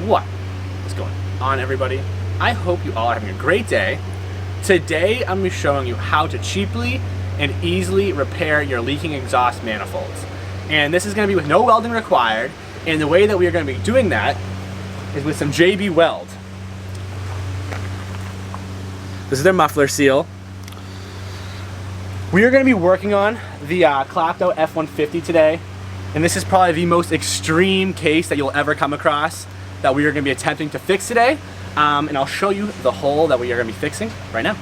What is going on, everybody? I hope you all are having a great day. Today I'm going to be showing you how to cheaply and easily repair your leaking exhaust manifolds. And this is going to be with no welding required, and the way that we are going to be doing that is with some JB Weld. This is their muffler seal. We are going to be working on the clapped out F-150 today, and this is probably the most extreme case that you'll ever come across that we are going to be attempting to fix today, and I'll show you the hole that we are going to be fixing right now.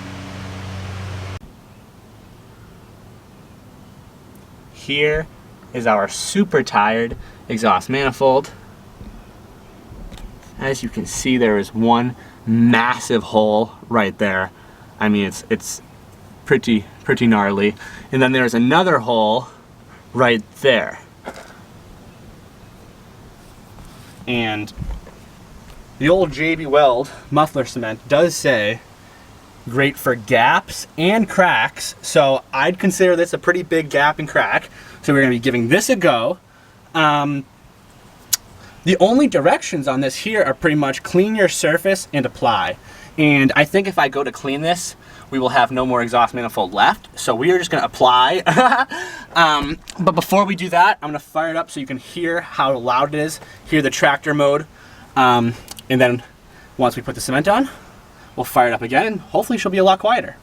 Here is our super tired exhaust manifold. As you can see, there is one massive hole right there. I mean, it's pretty gnarly. And then there's another hole right there. And the old JB Weld muffler cement does say great for gaps and cracks, so I'd consider this a pretty big gap and crack. So we're going to be giving this a go. The only directions on this here are pretty much clean your surface and apply. And I think if I go to clean this, we will have no more exhaust manifold left. So we are just going to apply. But before we do that, I'm going to fire it up so you can hear how loud it is, hear the tractor mode. And then once we put the cement on, we'll fire it up again, and hopefully she'll be a lot quieter.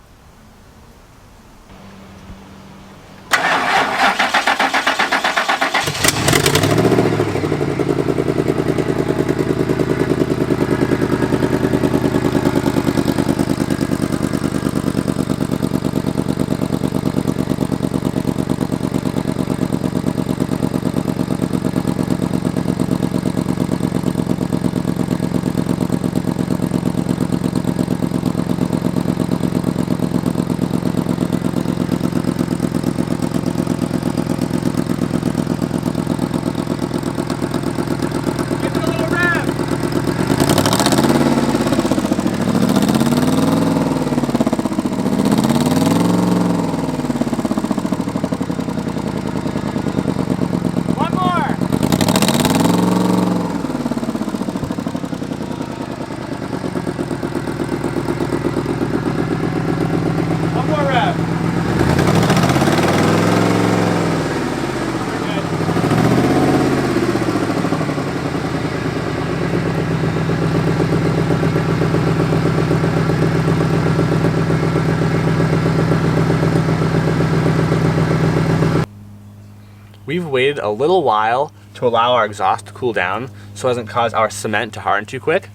We've waited a little while to allow our exhaust to cool down so it doesn't cause our cement to harden too quick.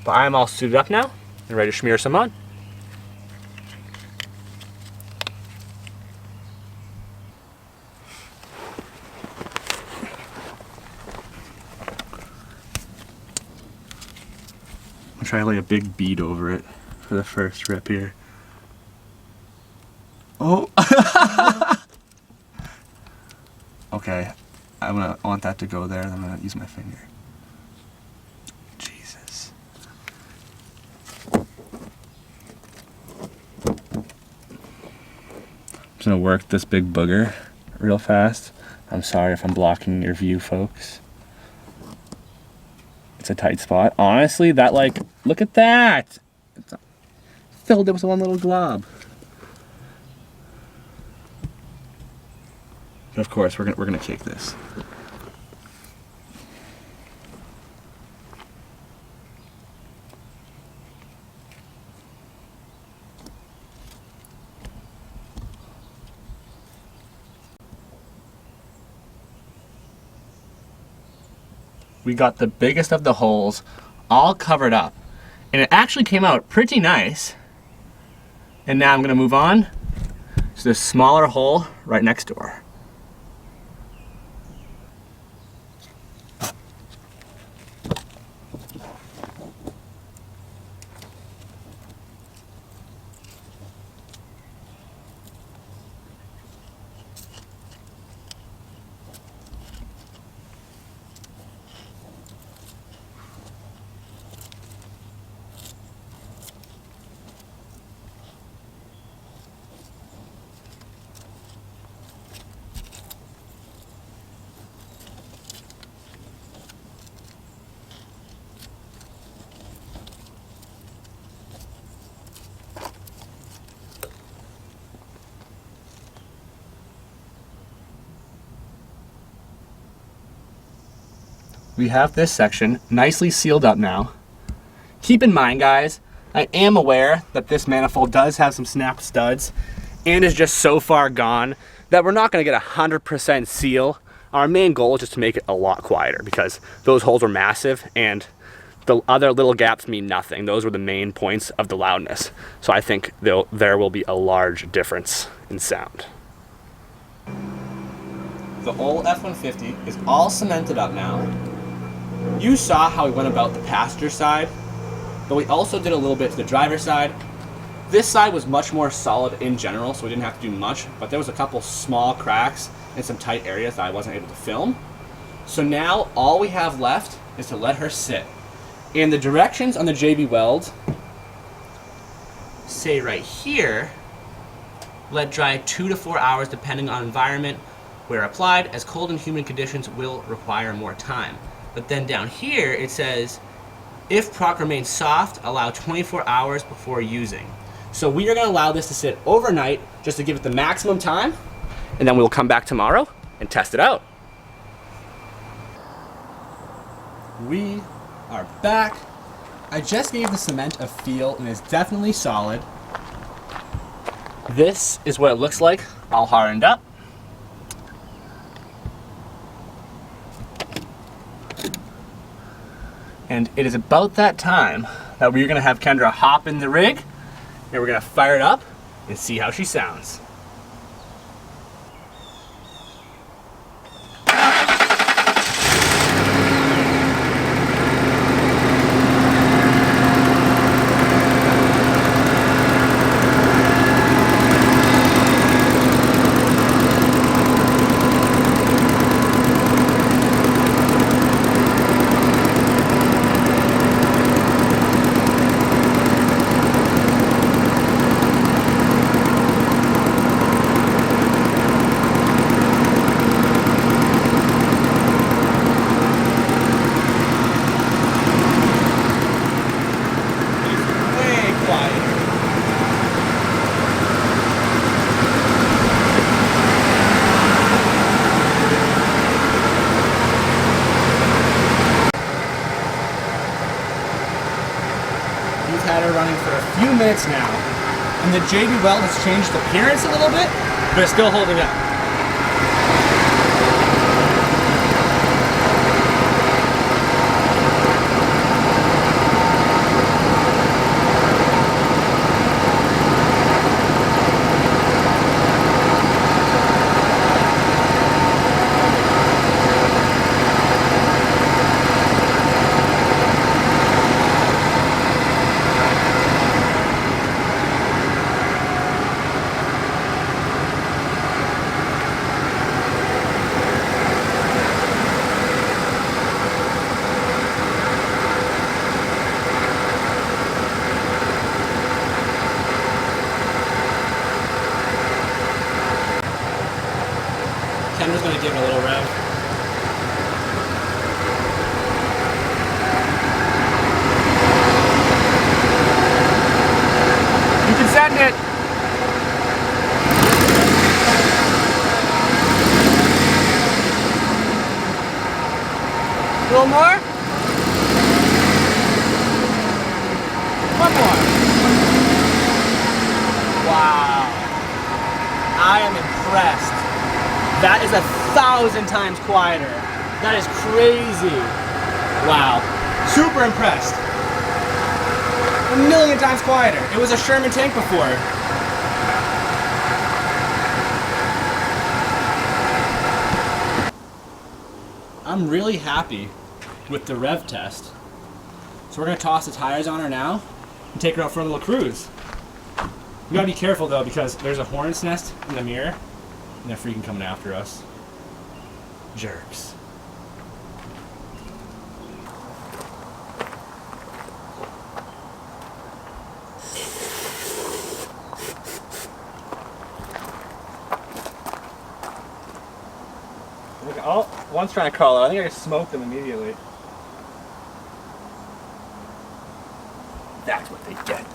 But I am all suited up now and ready to smear some on. I'll try to lay a big bead over it for the first rip here. Oh! Okay, I want that to go there, then I'm gonna use my finger. Jesus. I'm just gonna work this big booger real fast. I'm sorry if I'm blocking your view, folks. It's a tight spot. Honestly, that look at that! It's filled it with one little glob. And of course, we're gonna cake this. We got the biggest of the holes all covered up, and it actually came out pretty nice. And now I'm gonna move on to this smaller hole right next door. we have this section nicely sealed up now. Keep in mind, guys, I am aware that this manifold does have some snap studs and is just so far gone that we're not gonna get 100% seal. Our main goal is just to make it a lot quieter because those holes were massive and the other little gaps mean nothing. Those were the main points of the loudness. So I think there will be a large difference in sound. The old F-150 is all cemented up now. You saw how we went about the passenger side, but we also did a little bit to the driver's side. This side was much more solid in general, so we didn't have to do much, but there was a couple small cracks in some tight areas that I wasn't able to film. So now all we have left is to let her sit. And the directions on the JB Weld say right here, let dry 2 to 4 hours depending on environment where applied, as cold and humid conditions will require more time. But then down here it says, if product remains soft, allow 24 hours before using. So we are gonna allow this to sit overnight just to give it the maximum time, and then we'll come back tomorrow and test it out. We are back. I just gave the cement a feel and it's definitely solid. This is what it looks like all hardened up. And it is about that time that we're gonna have Kendra hop in the rig and we're gonna fire it up and see how she sounds. Had her running for a few minutes now, and the JB Weld has changed appearance a little bit, but it's still holding up. Kendra's going to give it a little rev. You can send it. A little more? One more. Wow. I am impressed. That is 1,000 times quieter. That is crazy. Wow. Super impressed. 1,000,000 times quieter. It was a Sherman tank before. I'm really happy with the rev test. So we're gonna toss the tires on her now and take her out for a little cruise. You gotta be careful though, because there's a hornet's nest in the mirror and they're freaking coming after us. Jerks. Oh, one's trying to crawl out. I think I just smoked them immediately. That's what they get.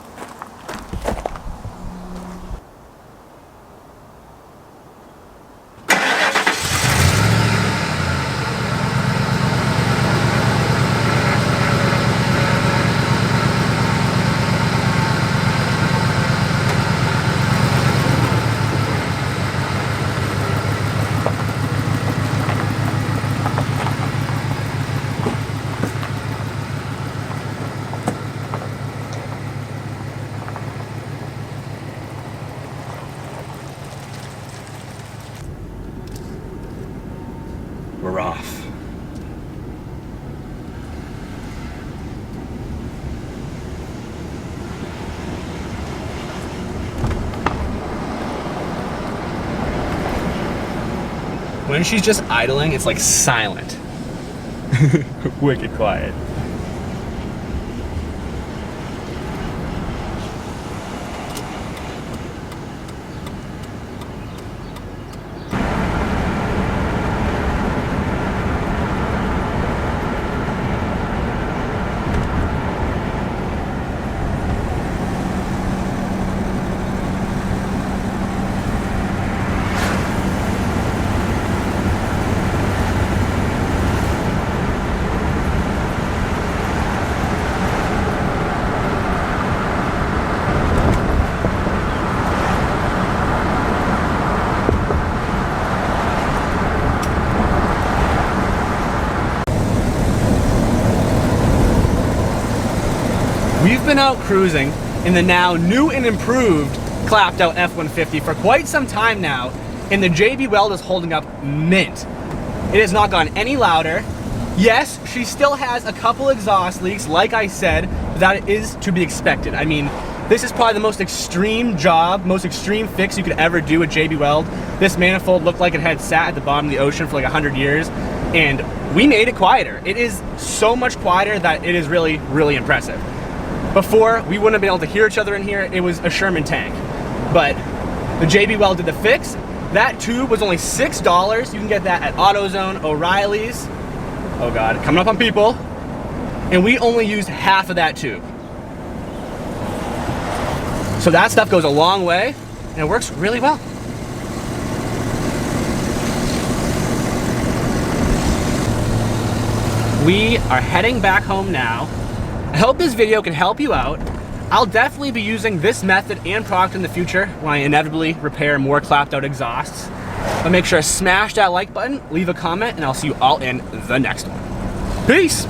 When she's just idling, it's like silent. Wicked quiet. We've been out cruising in the now new and improved clapped out F-150 for quite some time now, and the JB Weld is holding up mint. It has not gone any louder. Yes, she still has a couple exhaust leaks, like I said, but that is to be expected. I mean, this is probably the most extreme job, most extreme fix you could ever do with JB Weld. This manifold looked like it had sat at the bottom of the ocean for like 100 years, and we made it quieter. It is so much quieter that it is really, really impressive. Before, we wouldn't have been able to hear each other in here. It was a Sherman tank. But the JB Weld did the fix. That tube was only $6. You can get that at AutoZone, O'Reilly's. Oh God, coming up on people. And we only used half of that tube. So that stuff goes a long way, and it works really well. We are heading back home now. I hope this video can help you out. I'll definitely be using this method and product in the future when I inevitably repair more clapped out exhausts. But make sure to smash that like button, leave a comment, and I'll see you all in the next one. Peace!